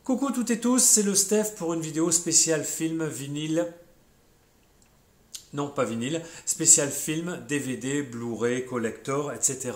Coucou toutes et tous, c'est le Steph pour une vidéo spéciale film vinyle. Non, pas vinyle, spécial film, DVD, Blu-ray, collector, etc.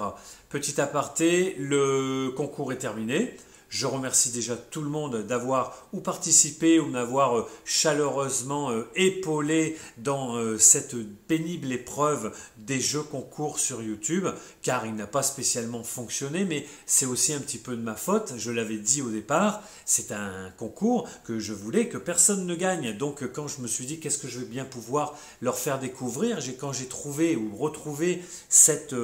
Petit aparté, le concours est terminé. Je remercie déjà tout le monde d'avoir ou participé ou m'avoir chaleureusement épaulé dans cette pénible épreuve des jeux concours sur YouTube, car il n'a pas spécialement fonctionné, mais c'est aussi un petit peu de ma faute. Je l'avais dit au départ, c'est un concours que je voulais que personne ne gagne. Donc quand je me suis dit qu'est-ce que je vais bien pouvoir leur faire découvrir, quand j'ai trouvé ou retrouvé cette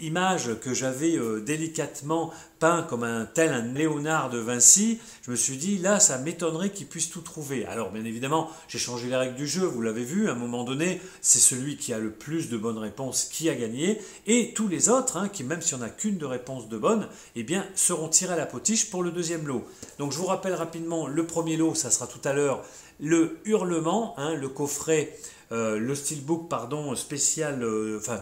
image que j'avais délicatement peint comme un Léonard de Vinci, je me suis dit là ça m'étonnerait qu'ils puissent tout trouver. Alors bien évidemment j'ai changé les règles du jeu, vous l'avez vu, à un moment donné c'est celui qui a le plus de bonnes réponses qui a gagné, et tous les autres, qui même s'il n'y en a qu'une de réponse de bonne, eh bien seront tirés à la potiche pour le deuxième lot. Donc je vous rappelle rapidement, le premier lot ça sera tout à l'heure, le Hurlement, le coffret, le steelbook pardon, spécial,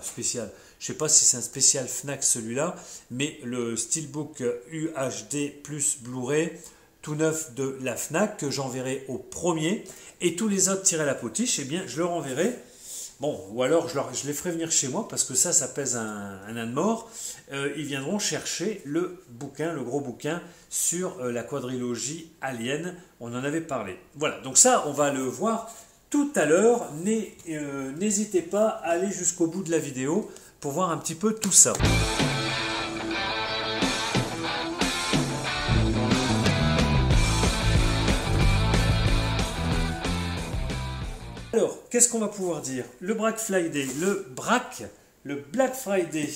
spécial, je ne sais pas si c'est un spécial Fnac celui-là, mais le Steelbook UHD plus Blu-ray, tout neuf de la Fnac, que j'enverrai au premier, et tous les autres tirés à la potiche, eh bien je leur enverrai. Bon, ou alors je les ferai venir chez moi, parce que ça pèse un âne mort. Ils viendront chercher le bouquin, le gros bouquin, sur la quadrilogie Alien, on en avait parlé. Voilà, donc ça, on va le voir tout à l'heure. N'hésitez pas à aller jusqu'au bout de la vidéo, pour voir un petit peu tout ça. Alors, qu'est-ce qu'on va pouvoir dire? Le Black Friday, le Black Friday,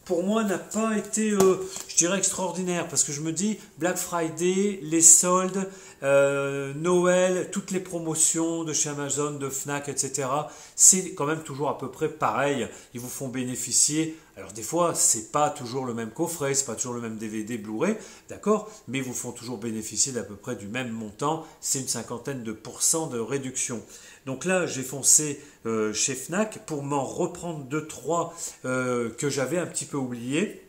pour moi n'a pas été, je dirais, extraordinaire, parce que je me dis, Black Friday, les soldes, Noël, toutes les promotions de chez Amazon, de Fnac, etc. C'est quand même toujours à peu près pareil. Ils vous font bénéficier. Alors des fois, c'est pas toujours le même coffret, c'est pas toujours le même DVD Blu-ray, d'accord, mais ils vous font toujours bénéficier d'à peu près du même montant. C'est une cinquantaine de pourcents de réduction. Donc là, j'ai foncé chez Fnac pour m'en reprendre 2-3 que j'avais un petit peu oubliés.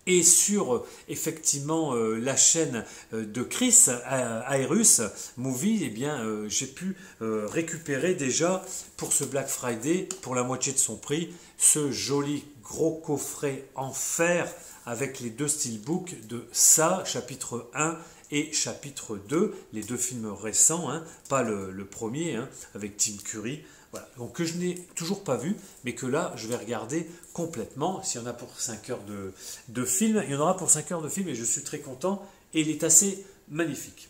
Et sur effectivement la chaîne de Chris Aerus Movie, eh bien j'ai pu récupérer déjà pour ce Black Friday, pour la moitié de son prix, ce joli gros coffret en fer avec les deux steelbooks de ça, chapitre 1 et chapitre 2, les deux films récents, pas le premier, avec Tim Curry. Voilà. Donc que je n'ai toujours pas vu, mais que là, je vais regarder complètement. S'il y en a pour 5 heures de film, il y en aura pour 5 heures de film, et je suis très content, et il est assez magnifique.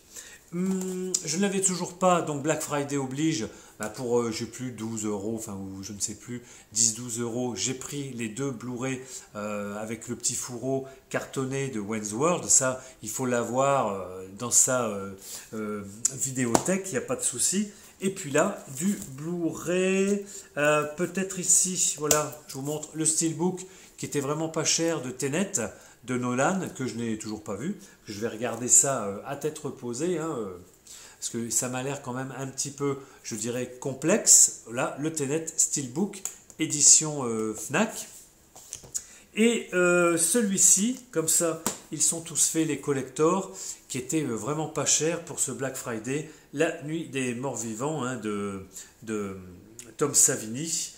Je ne l'avais toujours pas, donc Black Friday oblige, pour, j'ai plus 12 euros, ou je ne sais plus, 10-12 euros, j'ai pris les deux Blu-ray avec le petit fourreau cartonné de Wayne's World. Ça, il faut l'avoir dans sa vidéothèque, il n'y a pas de souci. Et puis là, du Blu-ray, peut-être ici, voilà, je vous montre le Steelbook qui était vraiment pas cher de Tenet, de Nolan, que je n'ai toujours pas vu. Je vais regarder ça à tête reposée, parce que ça m'a l'air quand même un petit peu, je dirais, complexe. Là, le Tenet Steelbook, édition Fnac. Et celui-ci, comme ça, ils sont tous faits, les collectors, qui étaient vraiment pas chers pour ce Black Friday, La Nuit des Morts Vivants de Tom Savini,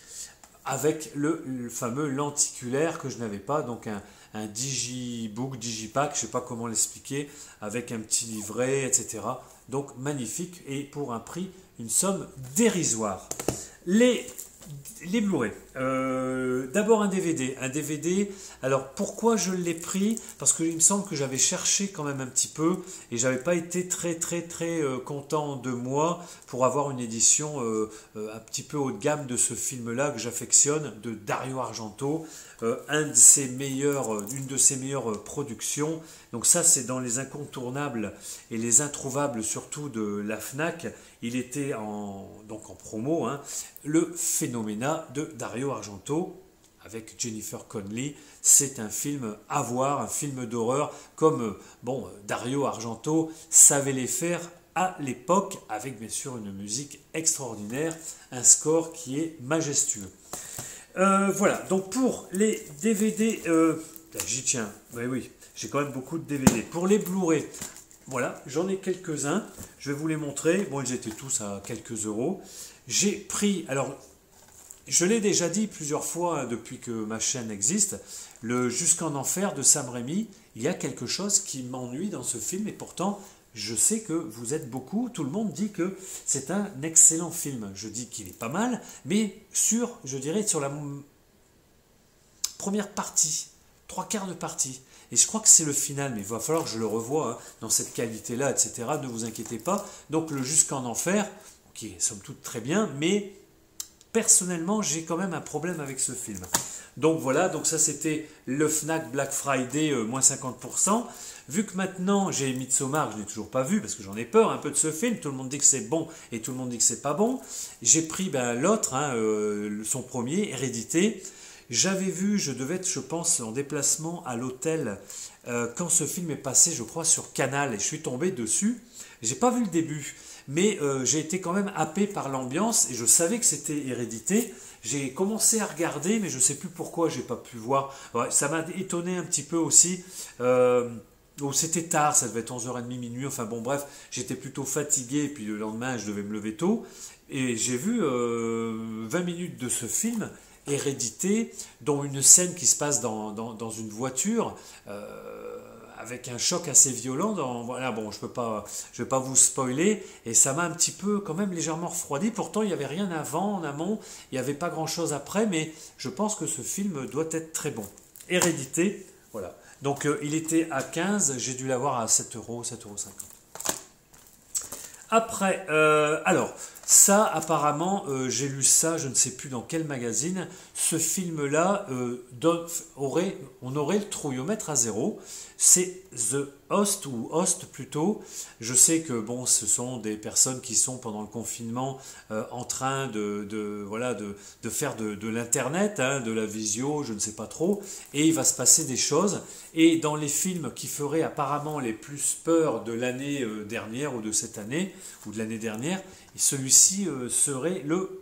avec le fameux lenticulaire que je n'avais pas, donc un digibook, digipack, je ne sais pas comment l'expliquer, avec un petit livret, etc. Donc magnifique, et pour un prix, une somme dérisoire. Les Blu-ray. D'abord un DVD. Un DVD, alors pourquoi je l'ai pris? Parce qu'il me semble que j'avais cherché quand même un petit peu et j'avais pas été très content de moi pour avoir une édition un petit peu haut de gamme de ce film-là que j'affectionne, de Dario Argento, une de ses meilleures productions. Donc ça, c'est dans les incontournables et les introuvables surtout de la Fnac. Il était donc en promo, le Phénoména de Dario Argento avec Jennifer Connelly. C'est un film à voir, un film d'horreur comme Dario Argento savait les faire à l'époque, avec bien sûr une musique extraordinaire, un score qui est majestueux. Voilà, donc pour les DVD, j'y tiens, oui, j'ai quand même beaucoup de DVD. Pour les Blu-ray, voilà, j'en ai quelques-uns. Je vais vous les montrer. Bon, ils étaient tous à quelques euros. J'ai pris, alors, je l'ai déjà dit plusieurs fois depuis que ma chaîne existe, le Jusqu'en Enfer de Sam Raimi, il y a quelque chose qui m'ennuie dans ce film et pourtant, je sais que vous êtes beaucoup, tout le monde dit que c'est un excellent film. Je dis qu'il est pas mal, mais je dirais, sur la première partie, trois quarts de partie. Et je crois que c'est le final, mais il va falloir que je le revoie hein, dans cette qualité-là, etc. Ne vous inquiétez pas. Donc le Jusqu'en Enfer, qui est somme toute très bien, mais personnellement, j'ai quand même un problème avec ce film. Donc voilà, donc ça c'était le Fnac Black Friday, moins 50%. Vu que maintenant j'ai Midsommar, je ne l'ai toujours pas vu parce que j'en ai peur un peu de ce film, tout le monde dit que c'est bon et tout le monde dit que c'est pas bon. J'ai pris l'autre, hein, son premier, Hérédité. J'avais vu, je devais être, je pense, en déplacement à l'hôtel quand ce film est passé, je crois, sur Canal et je suis tombé dessus. J'ai pas vu le début, mais j'ai été quand même happé par l'ambiance et je savais que c'était Hérédité. J'ai commencé à regarder, mais je ne sais plus pourquoi j'ai pas pu voir. Ouais, ça m'a étonné un petit peu aussi. C'était tard, ça devait être 11h30, minuit. Enfin bon, bref, j'étais plutôt fatigué. Et puis le lendemain, je devais me lever tôt. Et j'ai vu 20 minutes de ce film, Hérédité, dont une scène qui se passe dans une voiture. Avec un choc assez violent. Voilà, bon, je vais pas vous spoiler, et ça m'a un petit peu quand même légèrement refroidi. Pourtant, il n'y avait rien avant, en amont, il n'y avait pas grand-chose après, mais je pense que ce film doit être très bon. Hérédité, voilà. Donc, il était à 15, j'ai dû l'avoir à 7 euros, 7,50 €. Après, alors, ça, apparemment, j'ai lu ça, je ne sais plus dans quel magazine, ce film-là, on aurait le trouillomètre à 0. C'est The Host, ou Host plutôt. Je sais que bon, ce sont des personnes qui sont pendant le confinement en train de faire de l'internet, hein, de la visio, je ne sais pas trop, et il va se passer des choses. Et dans les films qui feraient apparemment les plus peur de l'année dernière ou de cette année ou de l'année dernière, celui-ci serait le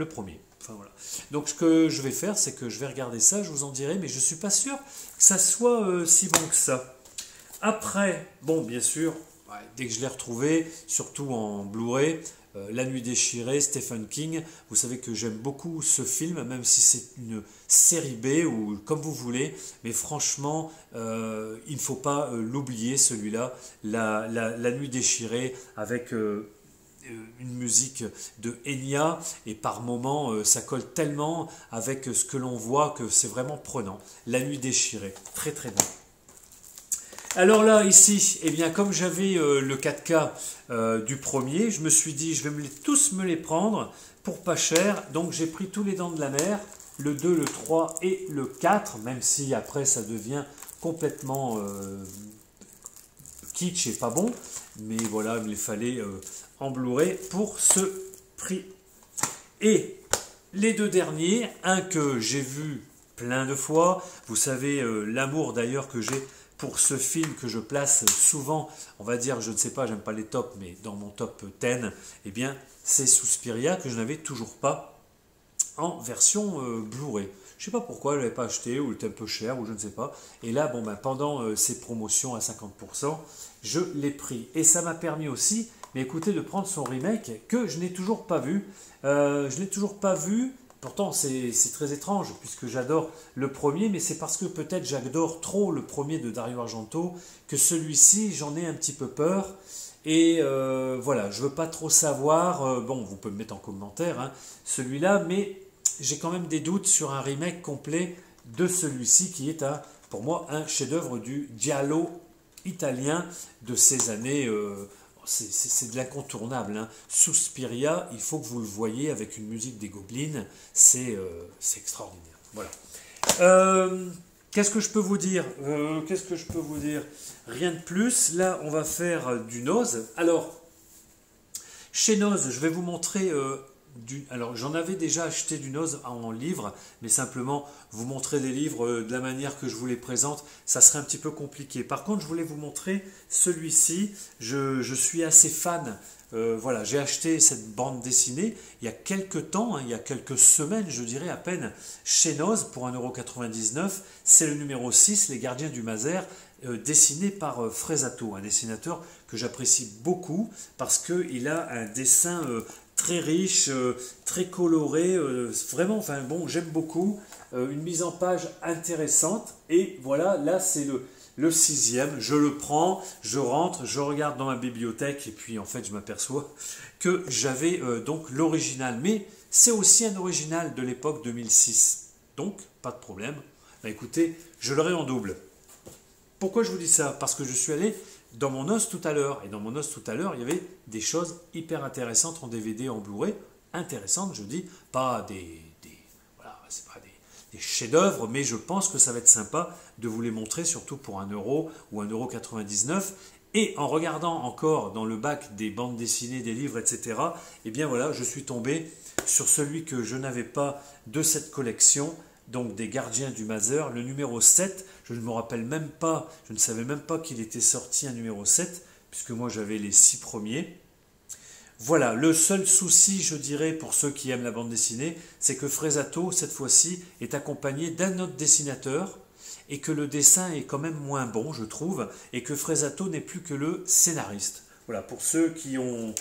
premier. Enfin, voilà. Donc ce que je vais faire, c'est que je vais regarder ça, je vous en dirai, mais je ne suis pas sûr que ça soit si bon que ça. Après, bon, bien sûr, ouais, dès que je l'ai retrouvé, surtout en Blu-ray, La Nuit déchirée, Stephen King, vous savez que j'aime beaucoup ce film, même si c'est une série B ou comme vous voulez, mais franchement, il ne faut pas l'oublier, celui-là, La Nuit déchirée, avec une musique de Enya, et par moments ça colle tellement avec ce que l'on voit que c'est vraiment prenant. La Nuit déchirée, très très bon. Alors là, ici, eh bien, comme j'avais le 4K du premier, je me suis dit, je vais tous me les prendre pour pas cher. Donc j'ai pris tous les Dents de la Mer, le 2, le 3 et le 4, même si après ça devient complètement kitsch et pas bon. Mais voilà, il les fallait en Blu-ray pour ce prix. Et les deux derniers, un que j'ai vu plein de fois, vous savez l'amour d'ailleurs que j'ai pour ce film que je place souvent, on va dire, je ne sais pas, j'aime pas les tops, mais dans mon top 10, eh bien, c'est Suspiria que je n'avais toujours pas en version Blu-ray. Je ne sais pas pourquoi je ne l'avais pas acheté, ou il était un peu cher, ou je ne sais pas. Et là, bon, pendant ces promotions à 50%, je l'ai pris. Et ça m'a permis aussi, mais écoutez, de prendre son remake que je n'ai toujours pas vu. Je n'ai toujours pas vu. Pourtant, c'est très étrange, puisque j'adore le premier, mais c'est parce que peut-être j'adore trop le premier de Dario Argento, que celui-ci, j'en ai un petit peu peur. Et voilà, je ne veux pas trop savoir, bon, vous pouvez me mettre en commentaire, hein, celui-là, mais j'ai quand même des doutes sur un remake complet de celui-ci, qui est, pour moi, un chef-d'œuvre du giallo italien de ces années... c'est de l'incontournable, hein. Suspiria, il faut que vous le voyez avec une musique des Gobelins, c'est extraordinaire. Voilà. Qu'est-ce que je peux vous dire? Rien de plus. Là, on va faire du Noz. Alors, chez Noz, je vais vous montrer... alors, j'en avais déjà acheté du Noz en livre, mais simplement vous montrer des livres de la manière que je vous les présente, ça serait un petit peu compliqué. Par contre, je voulais vous montrer celui-ci. Je suis assez fan. Voilà, j'ai acheté cette bande dessinée il y a quelques temps, hein, il y a quelques semaines, je dirais à peine, chez Noz pour 1,99 €. C'est le numéro 6, Les Gardiens du Mazer. dessiné par Fresato, un dessinateur que j'apprécie beaucoup parce qu'il a un dessin très riche, très coloré, vraiment, enfin bon, j'aime beaucoup, une mise en page intéressante, et voilà, là c'est le 6e, je le prends, je rentre, je regarde dans ma bibliothèque, et puis en fait je m'aperçois que j'avais donc l'original, mais c'est aussi un original de l'époque 2006, donc pas de problème, bah, écoutez, je l'aurai en double. Pourquoi je vous dis ça? Parce que je suis allé dans mon os tout à l'heure. Et dans mon os tout à l'heure, il y avait des choses hyper intéressantes en DVD, en Blu-ray. Intéressantes, je dis. Pas voilà, c'est pas des chefs-d'œuvre, mais je pense que ça va être sympa de vous les montrer, surtout pour 1 euro ou 1,99 €. Et en regardant encore dans le bac des bandes dessinées, des livres, etc., eh bien voilà, je suis tombé sur celui que je n'avais pas de cette collection, donc des Gardiens du Maser, le numéro 7, je ne me rappelle même pas, je ne savais même pas qu'il était sorti un numéro 7, puisque moi j'avais les 6 premiers. Voilà, le seul souci, je dirais, pour ceux qui aiment la bande dessinée, c'est que Fresato, cette fois-ci, est accompagné d'un autre dessinateur, et que le dessin est quand même moins bon, je trouve, et que Fresato n'est plus que le scénariste. Voilà, pour ceux qui ont...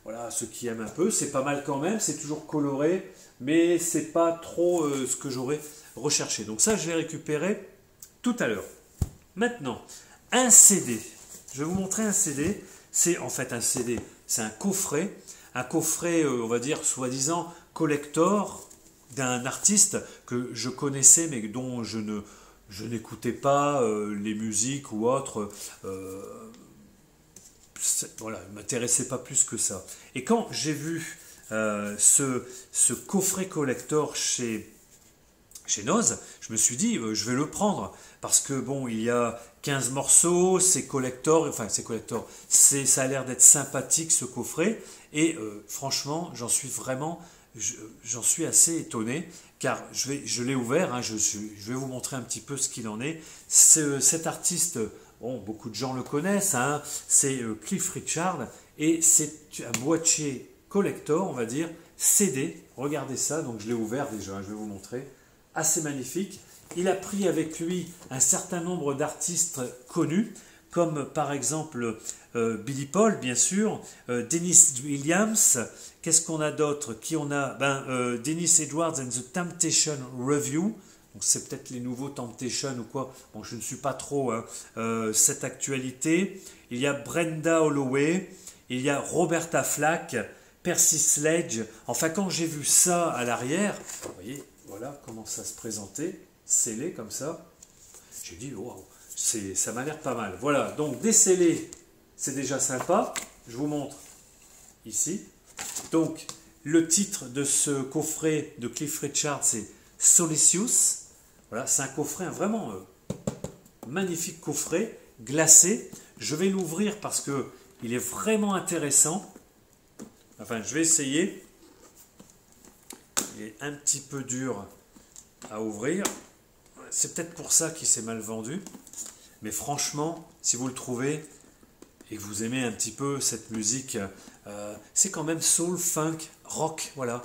Voilà, ceux qui aiment un peu, c'est pas mal quand même, c'est toujours coloré, mais c'est pas trop ce que j'aurais recherché. Donc ça, je l'ai récupéré tout à l'heure. Maintenant, un CD. Je vais vous montrer un CD. C'est en fait un CD, c'est un coffret, on va dire, soi-disant collector d'un artiste que je connaissais, mais dont je n'écoutais pas les musiques ou autres. Voilà, il ne m'intéressait pas plus que ça. Et quand j'ai vu ce coffret collector chez Noz, je me suis dit, je vais le prendre, parce que bon, il y a 15 morceaux, c'est collector, enfin c'est collector, ça a l'air d'être sympathique ce coffret, et franchement, j'en suis assez étonné, car je l'ai ouvert, hein, je vais vous montrer un petit peu ce qu'il en est. Cet artiste, bon, beaucoup de gens le connaissent, hein, c'est Cliff Richard, et c'est un boîtier collector, on va dire, CD, regardez ça, donc je l'ai ouvert déjà, je vais vous montrer, assez magnifique. Il a pris avec lui un certain nombre d'artistes connus, comme par exemple Billy Paul, bien sûr, Dennis Williams. Qu'est-ce qu'on a d'autre? Qui on a? Dennis Edwards and the Temptation Review. Donc c'est peut-être les nouveaux Temptation ou quoi. Bon, je ne suis pas trop cette actualité. Il y a Brenda Holloway, il y a Roberta Flack, Percy Sledge. Enfin, quand j'ai vu ça à l'arrière, vous voyez, voilà comment ça se présentait, scellé comme ça. J'ai dit, wow, ça m'a l'air pas mal. Voilà, donc des scellés, c'est déjà sympa. Je vous montre ici. Donc, le titre de ce coffret de Cliff Richard, c'est Solicious. Voilà, c'est un coffret, vraiment magnifique coffret, glacé. Je vais l'ouvrir parce que il est vraiment intéressant. Enfin, je vais essayer. Il est un petit peu dur à ouvrir. C'est peut-être pour ça qu'il s'est mal vendu. Mais franchement, si vous le trouvez et que vous aimez un petit peu cette musique, c'est quand même soul, funk, rock. Voilà,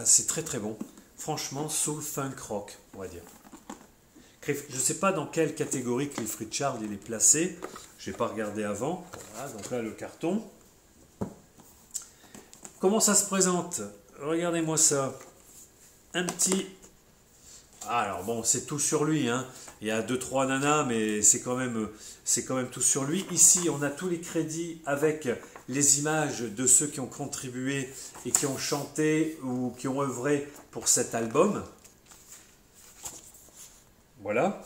c'est très très bon. Franchement, soul, funk, rock, on va dire. Je ne sais pas dans quelle catégorie Cliff Richard il est placé. Je n'ai pas regardé avant. Voilà, donc là, le carton. Comment ça se présente? Regardez-moi ça. Un petit... Ah, alors bon, c'est tout sur lui, hein. Il y a 2-3 nanas, mais c'est quand même tout sur lui. Ici, on a tous les crédits avec les images de ceux qui ont contribué et qui ont chanté ou qui ont œuvré pour cet album. Voilà.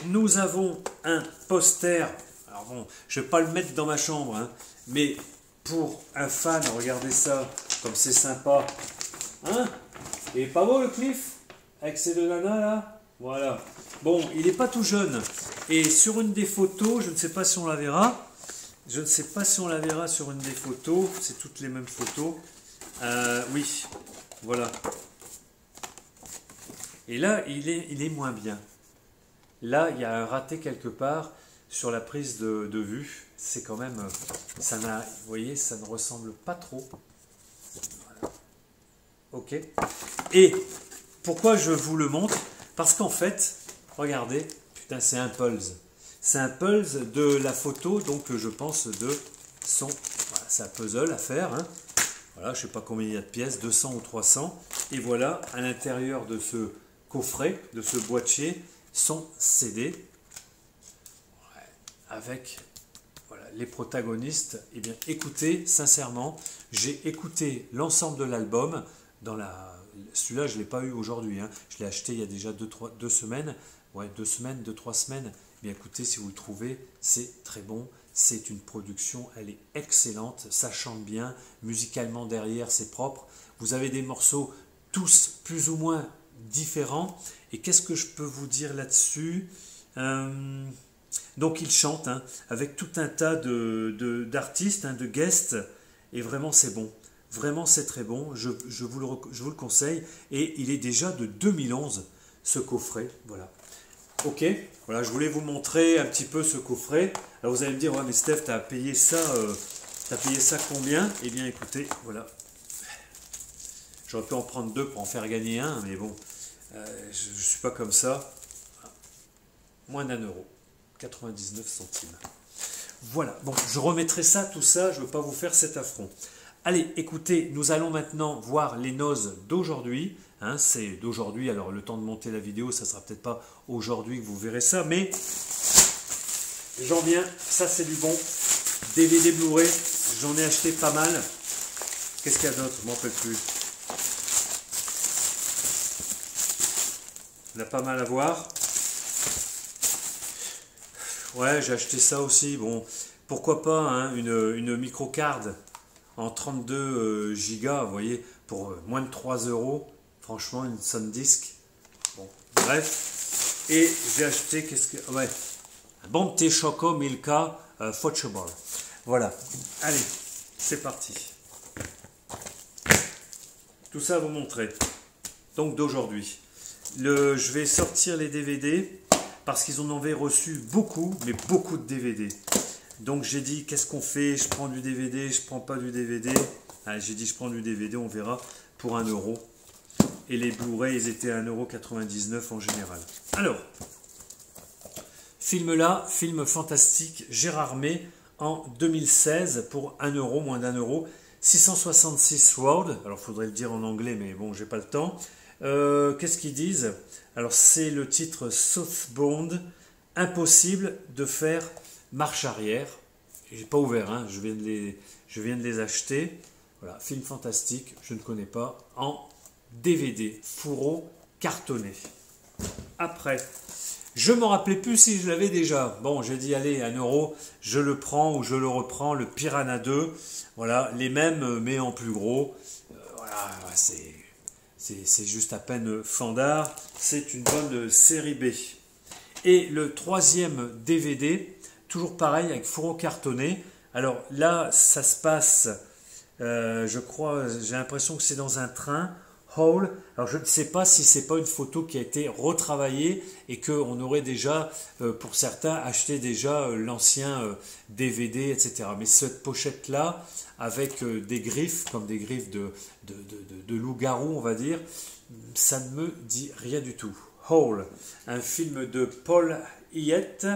Nous avons un poster. Alors bon, je ne vais pas le mettre dans ma chambre, hein, mais pour un fan, regardez ça, comme c'est sympa. Hein? Il est pas beau le Cliff? Avec ces deux nanas là? Voilà. Bon, il n'est pas tout jeune. Et sur une des photos, je ne sais pas si on la verra. Je ne sais pas si on la verra sur une des photos. C'est toutes les mêmes photos. Oui, voilà. Et là, il est moins bien. Là, il y a un raté quelque part sur la prise de vue. C'est quand même... vous voyez, ça ne ressemble pas trop. Voilà. Ok. Et pourquoi je vous le montre? Parce qu'en fait, regardez, Putain, c'est un pulse. C'est un pulse de la photo, donc je pense de son... Voilà, c'est un puzzle à faire. Hein. Voilà, je ne sais pas combien il y a de pièces, 200 ou 300. Et voilà, à l'intérieur de ce coffret, de ce boîtier, son CD. Ouais, avec voilà, les protagonistes. Eh bien, écoutez, sincèrement, j'ai écouté l'ensemble de l'album. Celui-là, je ne l'ai pas eu aujourd'hui. Hein. Je l'ai acheté il y a déjà 2 semaines. Ouais, 2 semaines, 2-3 semaines. Mais écoutez, si vous le trouvez, c'est très bon. C'est une production, elle est excellente. Ça chante bien. Musicalement, derrière, c'est propre. Vous avez des morceaux tous plus ou moins différents. Et qu'est-ce que je peux vous dire là-dessus? Donc, il chante hein, avec tout un tas d'artistes, hein, de guests. Et vraiment, c'est bon. Vraiment, c'est très bon. Je vous le conseille. Et il est déjà de 2011, ce coffret. Voilà. Ok, voilà, je voulais vous montrer un petit peu ce coffret. Alors vous allez me dire, ouais mais Steph, tu as payé ça combien? Eh bien écoutez, voilà. J'aurais pu en prendre 2 pour en faire gagner un, mais bon, je ne suis pas comme ça. Moins d'1 euro, 99 centimes. Voilà, bon, je remettrai ça, tout ça, je ne veux pas vous faire cet affront. Allez, écoutez, nous allons maintenant voir les noz d'aujourd'hui. Hein, c'est d'aujourd'hui, alors le temps de monter la vidéo, ça ne sera peut-être pas aujourd'hui que vous verrez ça, mais j'en viens, ça c'est du bon. DVD Blu-ray, j'en ai acheté pas mal. Qu'est-ce qu'il y a d'autre? Je m'en rappelle plus. Il y en a pas mal à voir. Ouais, j'ai acheté ça aussi. Bon, pourquoi pas hein, une microcard en 32 gigas, vous voyez, pour moins de 3 euros. Franchement, une SanDisk. Bon, bref. Et j'ai acheté, ouais, un bon petit Choco Milka Football. Voilà. Allez, c'est parti. Tout ça à vous montrer. Donc d'aujourd'hui. Je vais sortir les DVD parce qu'ils en avaient reçu beaucoup, mais beaucoup de DVD. Donc j'ai dit, qu'est-ce qu'on fait? Je prends du DVD, je prends pas du DVD. Allez, j'ai dit, je prends du DVD, on verra, pour 1 euro. Et les Blu-ray, ils étaient à 1,99 € en général. Alors, film là, film fantastique, Gérard May, en 2016, pour 1 euro, moins d'1 euro. 666 Road, alors il faudrait le dire en anglais, mais bon, j'ai pas le temps. Qu'est-ce qu'ils disent? Alors, c'est le titre Southbound, impossible de faire marche arrière. J'ai pas ouvert, hein, je viens de les acheter. Voilà, film fantastique, je ne connais pas, en DVD, fourreau cartonné. Après, je ne me rappelais plus si je l'avais déjà. Bon, j'ai dit, allez, 1 euro, je le prends ou je le reprends, le Piranha 2. Voilà, les mêmes, mais en plus gros. Voilà, c'est juste à peine fandard. C'est une bonne série B. Et le 3e DVD, toujours pareil, avec fourreau cartonné. Alors là, ça se passe, je crois, j'ai l'impression que c'est dans un train. Hall. Alors je ne sais pas si c'est pas une photo qui a été retravaillée et qu'on aurait déjà, pour certains, acheté déjà l'ancien DVD, etc. Mais cette pochette-là, avec des griffes, comme des griffes de loup-garou, on va dire, ça ne me dit rien du tout. Hall, un film de Paul Hiette,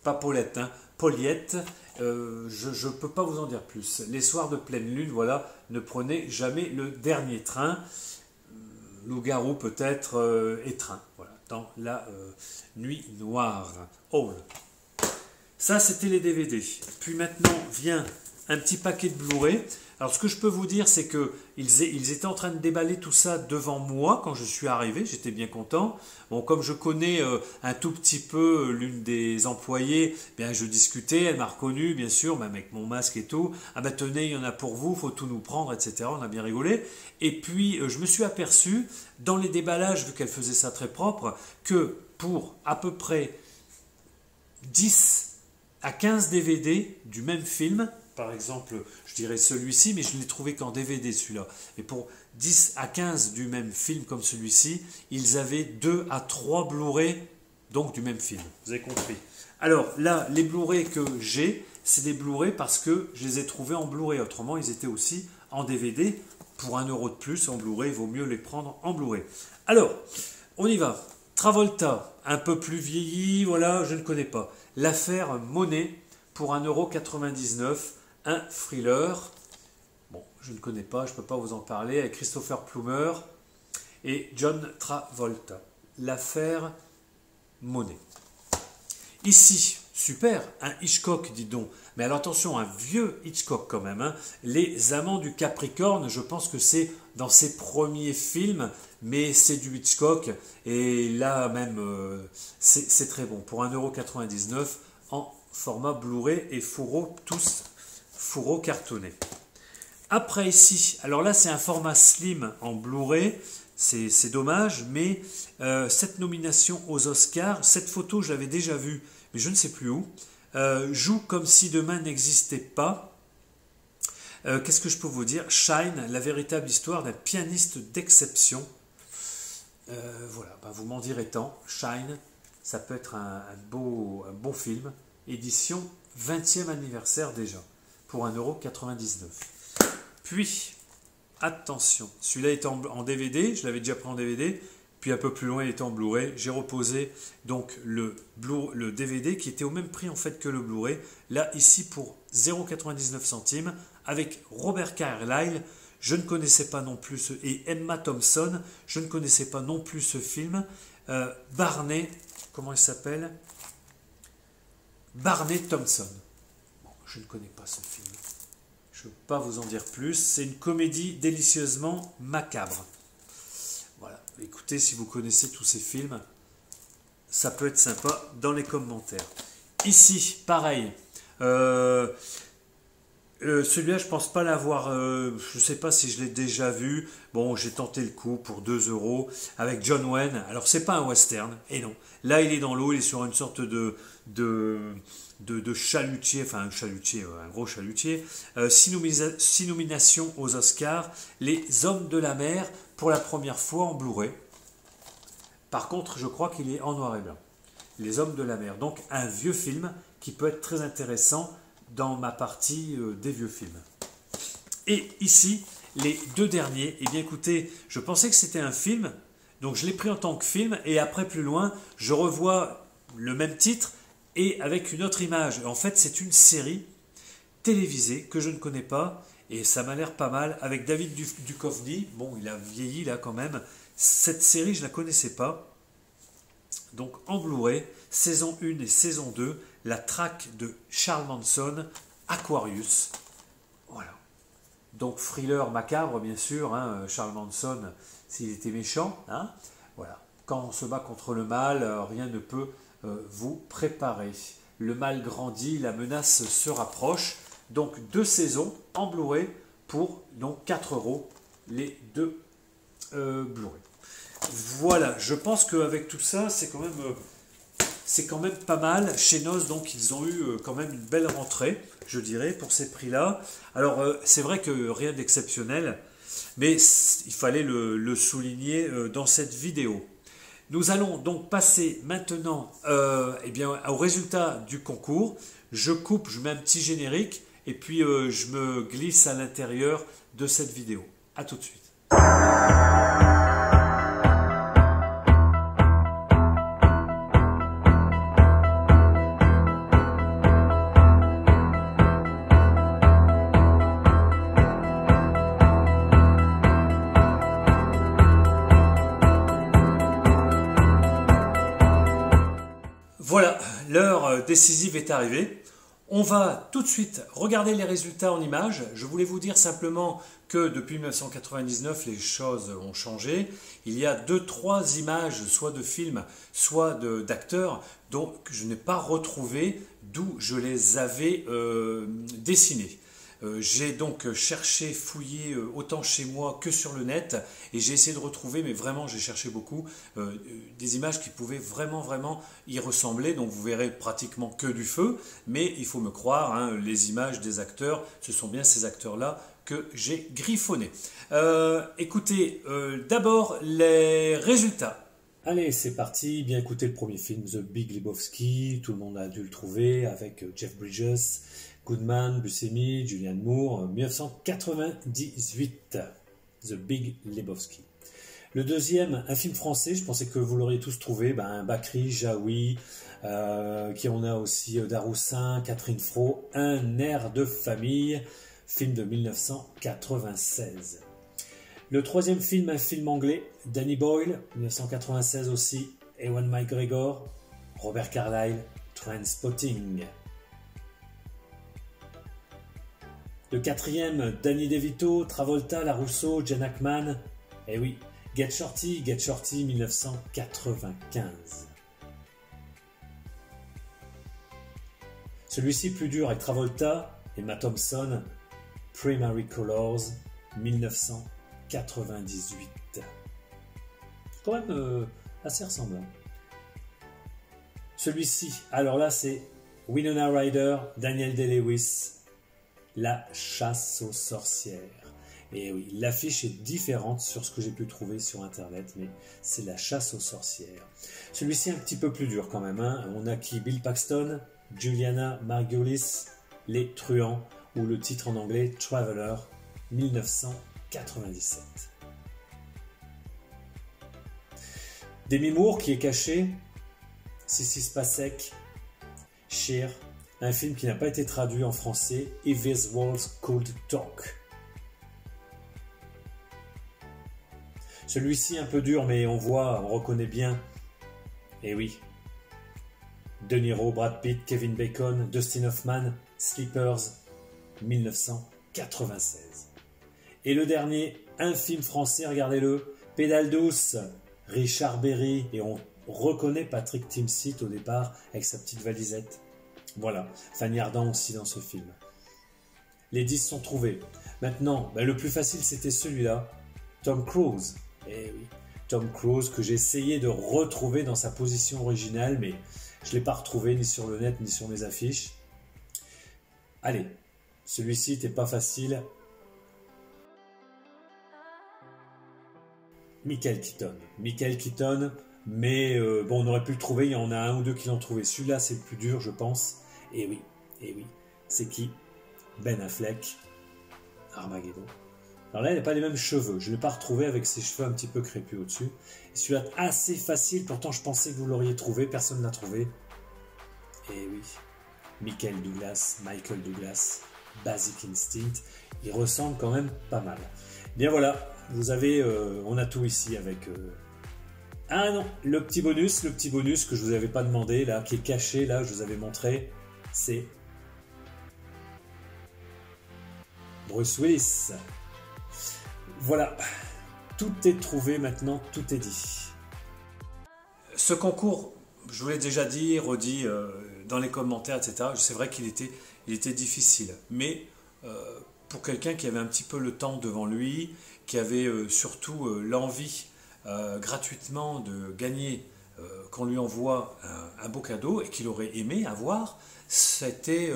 pas Paulette, hein, Paul Hiette. Je ne peux pas vous en dire plus. Les soirs de pleine lune, voilà, ne prenez jamais le dernier train. Loup-garou peut-être et train, voilà, dans la nuit noire. Hall. Ça, c'était les DVD. Puis maintenant vient un petit paquet de Blu-ray. Alors, ce que je peux vous dire, c'est qu'ils étaient en train de déballer tout ça devant moi quand je suis arrivé. J'étais bien content. Bon, comme je connais un tout petit peu l'une des employées, bien, je discutais. Elle m'a reconnu, bien sûr, même avec mon masque et tout. Ah ben, tenez, il y en a pour vous, il faut tout nous prendre, etc. On a bien rigolé. Et puis, je me suis aperçu, dans les déballages, vu qu'elle faisait ça très propre, que pour à peu près 10 à 15 DVD du même film, par exemple, je dirais celui-ci, mais je ne l'ai trouvé qu'en DVD celui-là. Et pour 10 à 15 du même film comme celui-ci, ils avaient 2 à 3 Blu-ray, donc du même film. Vous avez compris. Alors là, les Blu-ray que j'ai, c'est des Blu-ray parce que je les ai trouvés en Blu-ray. Autrement, ils étaient aussi en DVD. Pour 1 euro de plus en Blu-ray, il vaut mieux les prendre en Blu-ray. Alors, on y va. Travolta, un peu plus vieilli, voilà, je ne connais pas. L'affaire Monet pour 1,99 €, un thriller. Bon, je ne connais pas, je ne peux pas vous en parler, avec Christopher Plummer et John Travolta. L'affaire Monet. Ici, super, un Hitchcock, dis donc. Mais alors attention, un vieux Hitchcock quand même. Hein. Les Amants du Capricorne, je pense que c'est dans ses premiers films, mais c'est du Hitchcock. Et là même, c'est très bon. Pour 1,99 € en format Blu-ray et fourreau, tous fourreau cartonné. Après ici, alors là c'est un format slim en Blu-ray. C'est dommage, mais cette nomination aux Oscars, cette photo je l'avais déjà vue, mais je ne sais plus où, joue comme si demain n'existait pas. Qu'est-ce que je peux vous dire? Shine, la véritable histoire d'un pianiste d'exception. Voilà, ben vous m'en direz tant. Shine, ça peut être un bon film. Édition 20e anniversaire déjà, pour 1,99 €. Puis, attention, celui-là est en DVD, je l'avais déjà pris en DVD, puis un peu plus loin il était en Blu-ray. J'ai reposé donc le DVD qui était au même prix en fait que le Blu-ray, là ici pour 0,99 centimes, avec Robert Carlyle. Je ne connaissais pas non plus et Emma Thompson, je ne connaissais pas non plus ce film. Barney, comment il s'appelle? Barney Thompson. Bon, je ne connais pas ce film. Je ne peux pas vous en dire plus. C'est une comédie délicieusement macabre. Voilà. Écoutez, si vous connaissez tous ces films, ça peut être sympa dans les commentaires. Ici, pareil. Celui-là, je pense pas l'avoir. Je ne sais pas si je l'ai déjà vu. Bon, j'ai tenté le coup pour 2 € avec John Wayne. Alors, c'est pas un western, et non. Là, il est dans l'eau, il est sur une sorte de chalutier, enfin un chalutier, un gros chalutier. 6 nominations aux Oscars. Les Hommes de la mer pour la première fois en Blu-ray. Par contre, je crois qu'il est en noir et blanc. Les Hommes de la mer. Donc, un vieux film qui peut être très intéressant dans ma partie des vieux films. Et ici, les deux derniers, eh bien écoutez, je pensais que c'était un film, donc je l'ai pris en tant que film, et après plus loin, je revois le même titre, et avec une autre image. En fait, c'est une série télévisée que je ne connais pas, et ça m'a l'air pas mal, avec David Duchovny. Bon, il a vieilli là quand même. Cette série, je ne la connaissais pas. Donc en Blu-ray, saison 1 et saison 2, la traque de Charles Manson, Aquarius. Voilà. Donc thriller macabre, bien sûr, hein, Charles Manson, s'il était méchant. Hein, voilà. Quand on se bat contre le mal, rien ne peut vous préparer. Le mal grandit, la menace se rapproche. Donc 2 saisons en Blu-ray pour donc 4 € les 2 Blu-ray. Voilà, je pense qu'avec tout ça, c'est quand même pas mal. Chez Noz, donc ils ont eu quand même une belle rentrée, je dirais, pour ces prix-là. Alors c'est vrai que rien d'exceptionnel, mais il fallait le souligner dans cette vidéo. Nous allons donc passer maintenant eh bien, au résultat du concours. Je coupe, je mets un petit générique et puis je me glisse à l'intérieur de cette vidéo. A tout de suite. Voilà, l'heure décisive est arrivée. On va tout de suite regarder les résultats en images. Je voulais vous dire simplement que depuis 1999, les choses ont changé. Il y a 2-3 images, soit de films, soit d'acteurs, dont je n'ai pas retrouvé d'où je les avais dessinés. J'ai donc cherché, fouillé autant chez moi que sur le net et j'ai essayé de retrouver, mais vraiment j'ai cherché beaucoup, des images qui pouvaient vraiment y ressembler. Donc vous verrez pratiquement que du feu, mais il faut me croire, hein, les images des acteurs, ce sont bien ces acteurs-là que j'ai griffonnés. Écoutez, d'abord les résultats. Allez, c'est parti. Bien écoutez, le premier film, The Big Lebowski, tout le monde a dû le trouver, avec Jeff Bridges, Goodman, Buscemi, Julianne Moore, 1998, The Big Lebowski. Le deuxième, un film français, je pensais que vous l'auriez tous trouvé, Bakri, Jaoui, qui on a aussi Daroussin, Catherine Fro, Un air de famille, film de 1996. Le troisième film, un film anglais, Danny Boyle, 1996 aussi, Ewan McGregor, Robert Carlyle, Trainspotting. Le quatrième, Danny DeVito, Travolta, Larousseau, Jen Ackman, eh oui, Get Shorty, 1995. Celui-ci plus dur avec Travolta et Emma Thompson, Primary Colors, 1998. Quand même assez ressemblant. Celui-ci, alors là c'est Winona Ryder, Daniel Day-Lewis, La chasse aux sorcières. Et oui, l'affiche est différente sur ce que j'ai pu trouver sur internet, mais c'est La chasse aux sorcières. Celui-ci est un petit peu plus dur quand même. On a qui? Bill Paxton, Juliana Margulies, Les Truands, ou le titre en anglais Traveler, 1997. Demi Moore qui est caché, Sissy Spacek, Cher, un film qui n'a pas été traduit en français, If These Walls Could Talk. Celui-ci un peu dur, mais on reconnaît bien. Et oui. De Niro, Brad Pitt, Kevin Bacon, Dustin Hoffman, Sleepers, 1996. Et le dernier, un film français, regardez-le, Pédale douce, Richard Berry, et on reconnaît Patrick Timsit au départ avec sa petite valisette. Voilà, Fanny Ardant aussi dans ce film. Les 10 sont trouvés. Maintenant, le plus facile c'était celui-là, Tom Cruise. Eh oui, Tom Cruise que j'ai essayé de retrouver dans sa position originale, mais je ne l'ai pas retrouvé ni sur le net ni sur mes affiches. Allez, celui-ci n'était pas facile. Michael Keaton, mais bon, on aurait pu le trouver, il y en a un ou deux qui l'ont trouvé. Celui-là, c'est le plus dur, je pense. Et oui, c'est qui? Ben Affleck, Armageddon. Alors là, il n'a pas les mêmes cheveux. Je ne l'ai pas retrouvé avec ses cheveux un petit peu crépus au-dessus. Et celui-là, assez facile, pourtant je pensais que vous l'auriez trouvé, personne ne l'a trouvé. Et oui, Michael Douglas, Basic Instinct, il ressemble quand même pas mal. Bien voilà, vous avez, on a tout ici avec... Ah non, le petit bonus que je vous avais pas demandé, là, qui est caché, là, je vous avais montré, c'est Bruce Willis. Voilà, tout est trouvé maintenant, tout est dit. Ce concours, je vous l'ai déjà dit, redit dans les commentaires, etc. C'est vrai qu'il était difficile, mais pour quelqu'un qui avait un petit peu le temps devant lui, qui avait surtout l'envie gratuitement de gagner, qu'on lui envoie un beau cadeau et qu'il aurait aimé avoir, c'était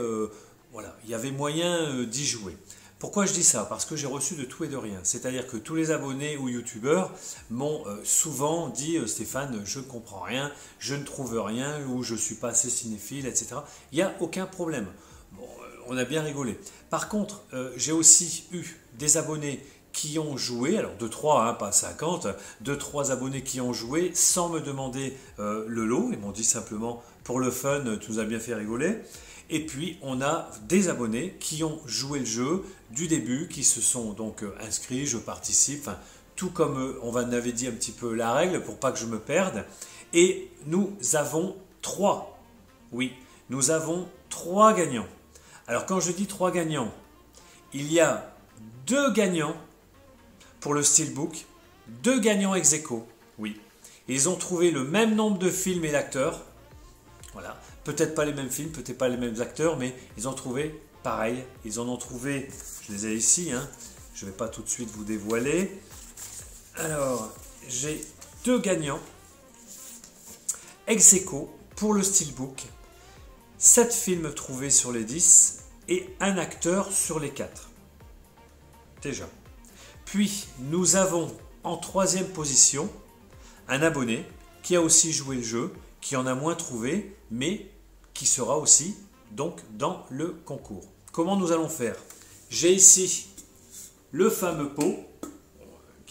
voilà, il y avait moyen d'y jouer. Pourquoi je dis ça? Parce que j'ai reçu de tout et de rien. C'est-à-dire que tous les abonnés ou youtubeurs m'ont souvent dit « Stéphane, je ne comprends rien, je ne trouve rien, ou je ne suis pas assez cinéphile, etc. » Il n'y a aucun problème. Bon, on a bien rigolé. Par contre, j'ai aussi eu des abonnés qui ont joué, alors 2-3, pas 50, 2-3 abonnés qui ont joué sans me demander le lot. Ils m'ont dit simplement « Pour le fun, tu nous as bien fait rigoler ». Et puis, on a des abonnés qui ont joué le jeu du début, qui se sont donc inscrits, je participe, enfin, tout comme on avait dit un petit peu la règle pour pas que je me perde. Et nous avons 3. Oui, nous avons 3 gagnants. Alors, quand je dis 3 gagnants, il y a 2 gagnants pour le Steelbook, 2 gagnants ex aequo. Oui, ils ont trouvé le même nombre de films et d'acteurs. Voilà. Peut-être pas les mêmes films, peut-être pas les mêmes acteurs, mais ils ont trouvé pareil. Ils en ont trouvé, je les ai ici, je ne vais pas tout de suite vous dévoiler. Alors, j'ai 2 gagnants ex aequo pour le Steelbook, 7 films trouvés sur les 10 et un acteur sur les 4. Déjà. Puis, nous avons en 3e position un abonné qui a aussi joué le jeu, qui en a moins trouvé, mais qui sera aussi donc dans le concours. Comment nous allons faire? J'ai ici le fameux pot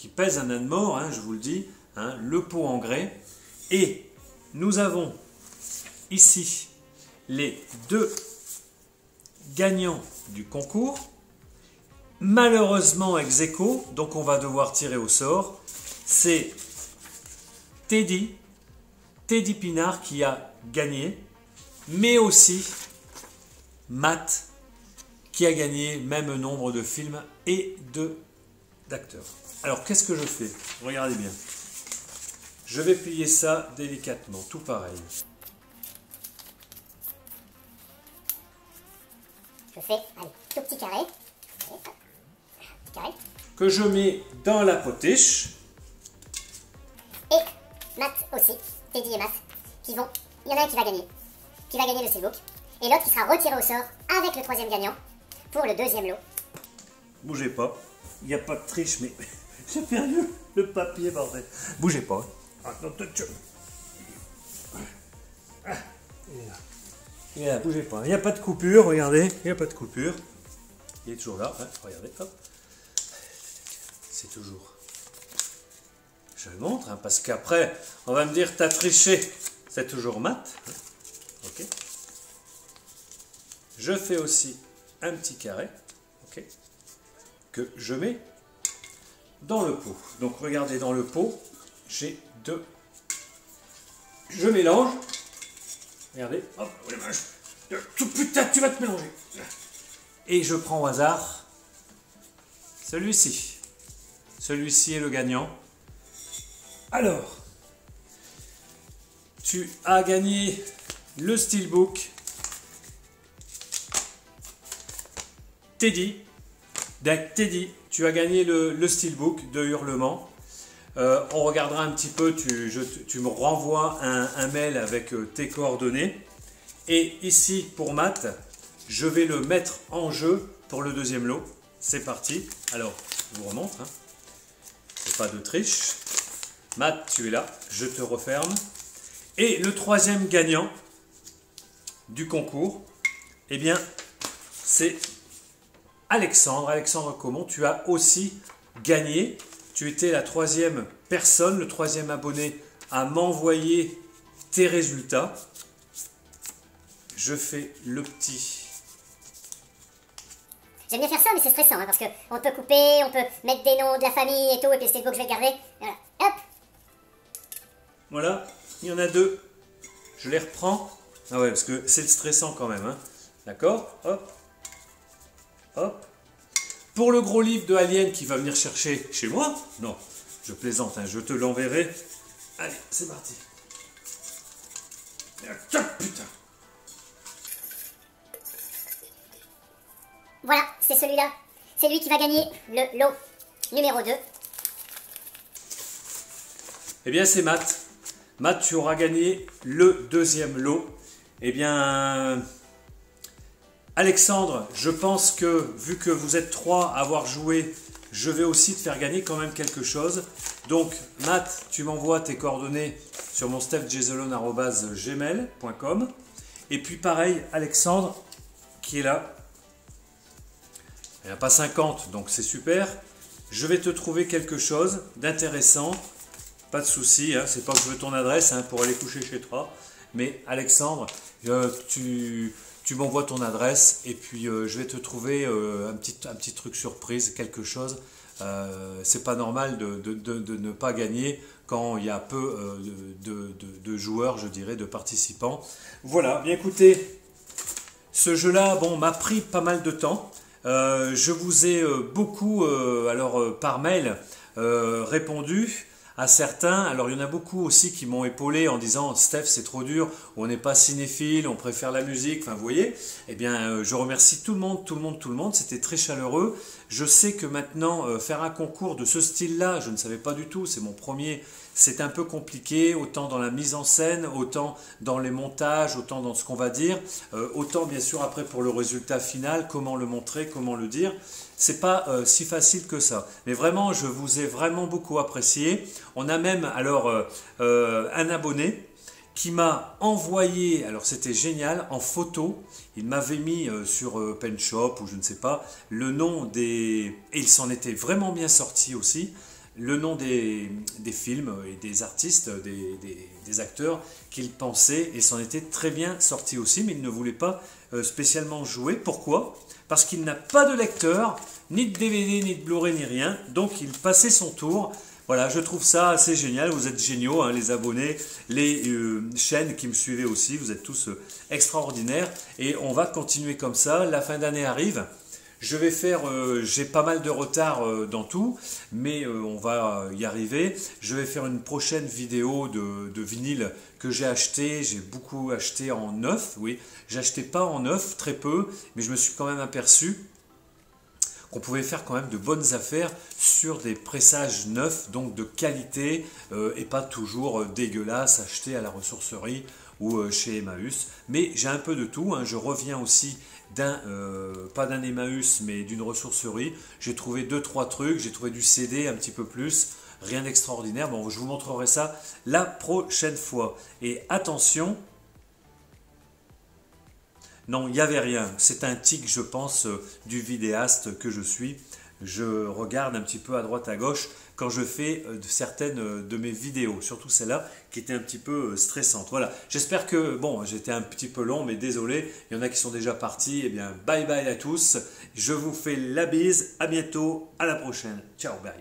qui pèse un âne mort, hein, je vous le dis, hein, le pot en grès. Et nous avons ici les deux gagnants du concours. Malheureusement ex aequo, donc on va devoir tirer au sort. C'est Teddy Pinard qui a gagné, mais aussi Matt qui a gagné même nombre de films et d'acteurs. Alors qu'est-ce que je fais? Regardez bien. Je vais plier ça délicatement, tout pareil. Je fais un tout petit carré. Petit carré. Que je mets dans la potiche. Et Matt aussi, Teddy et Matt, qui vont. Il y en a un qui va gagner le steelbook, et l'autre qui sera retiré au sort avec le troisième gagnant pour le deuxième lot. Bougez pas, il n'y a pas de triche, mais j'ai perdu le papier, bordel. Bougez pas. Et là, bougez pas. Il n'y a pas de coupure, regardez, il n'y a pas de coupure. Il est toujours là, hein, regardez, hop. C'est toujours. Je le montre, hein, parce qu'après, on va me dire, t'as triché. C'est toujours mat. Hein. Ok. Je fais aussi un petit carré, ok, que je mets dans le pot. Donc regardez, dans le pot, j'ai deux. Je mélange. Regardez, hop, putain, tu vas te mélanger. Et je prends au hasard celui-ci. Celui-ci est le gagnant. Alors, tu as gagné le steelbook Teddy. Teddy, tu as gagné le steelbook de Hurlement. On regardera un petit peu, tu me renvoies un mail avec tes coordonnées. Et ici, pour Matt, je vais le mettre en jeu pour le deuxième lot. C'est parti. Alors, je vous remontre. Hein. C'est pas de triche. Matt, tu es là. Je te referme. Et le troisième gagnant du concours, eh bien, c'est Alexandre. Alexandre Comont, tu as aussi gagné. Tu étais la troisième personne, le troisième abonné à m'envoyer tes résultats. Je fais le petit. J'aime bien faire ça, mais c'est stressant, hein, parce qu'on peut couper, on peut mettre des noms de la famille et tout, et puis le steelbook, je vais le garder. Voilà, hop. Voilà, il y en a deux. Je les reprends. Ah ouais, parce que c'est stressant quand même. Hein. D'accord? Hop. Hop. Pour le gros livre de Alien qui va venir chercher chez moi, non, je plaisante, hein, je te l'enverrai. Allez, c'est parti. Putain. Voilà, c'est celui-là. C'est lui qui va gagner le lot numéro 2. Eh bien, c'est Matt. Matt, tu auras gagné le deuxième lot. Eh bien, Alexandre, je pense que, vu que vous êtes trois à avoir joué, je vais aussi te faire gagner quand même quelque chose. Donc, Matt, tu m'envoies tes coordonnées sur mon stephjezelon@gmail.com. Et puis, pareil, Alexandre, qui est là. Il n'y en a pas 50, donc c'est super. Je vais te trouver quelque chose d'intéressant. Pas de souci, hein, c'est pas que je veux ton adresse hein, pour aller coucher chez toi. Mais Alexandre, tu m'envoies ton adresse et puis je vais te trouver un petit truc surprise, quelque chose. C'est pas normal de ne pas gagner quand il y a peu de joueurs, je dirais, de participants. Voilà, bien écoutez, ce jeu-là bon, m'a pris pas mal de temps. Je vous ai beaucoup, par mail, répondu à certains. Alors il y en a beaucoup aussi qui m'ont épaulé en disant Steph c'est trop dur, on n'est pas cinéphile, on préfère la musique, enfin vous voyez. Eh bien je remercie tout le monde, c'était très chaleureux. Je sais que maintenant faire un concours de ce style-là, je ne savais pas du tout, c'est mon premier, c'est un peu compliqué, autant dans la mise en scène, autant dans les montages, autant dans ce qu'on va dire, autant bien sûr après pour le résultat final, comment le montrer, comment le dire. C'est pas si facile que ça. Mais vraiment, je vous ai vraiment beaucoup apprécié. On a même alors un abonné qui m'a envoyé, alors c'était génial, en photo, il m'avait mis sur PenShop ou je ne sais pas, le nom des... Et il s'en était vraiment bien sorti aussi. le nom des films et des artistes, des acteurs qu'il pensait et s'en était très bien sorti aussi, mais il ne voulait pas spécialement jouer. Pourquoi? Parce qu'il n'a pas de lecteur, ni de DVD, ni de Blu-ray, ni rien, donc il passait son tour. Voilà, je trouve ça assez génial, vous êtes géniaux, hein, les abonnés, les chaînes qui me suivez aussi, vous êtes tous extraordinaires, et on va continuer comme ça, la fin d'année arrive. Je vais faire, j'ai pas mal de retard dans tout, mais on va y arriver. Je vais faire une prochaine vidéo de vinyle que j'ai acheté. J'ai beaucoup acheté en neuf, oui. J'achetais pas en neuf, très peu, mais je me suis quand même aperçu qu'on pouvait faire quand même de bonnes affaires sur des pressages neufs, donc de qualité, et pas toujours dégueulasse, acheté à la ressourcerie ou chez Emmaüs. Mais j'ai un peu de tout, hein. Je reviens aussi pas d'un Emmaüs, mais d'une ressourcerie. J'ai trouvé 2-3 trucs, j'ai trouvé du CD un petit peu plus, rien d'extraordinaire. Bon, je vous montrerai ça la prochaine fois. Et attention, non, il n'y avait rien. C'est un tic, je pense, du vidéaste que je suis. Je regarde un petit peu à droite à gauche quand je fais certaines de mes vidéos, surtout celle-là qui était un petit peu stressante. Voilà, j'espère que, bon, j'étais un petit peu long, mais désolé, il y en a qui sont déjà partis. Eh bien, bye bye à tous. Je vous fais la bise, à bientôt, à la prochaine. Ciao, bye.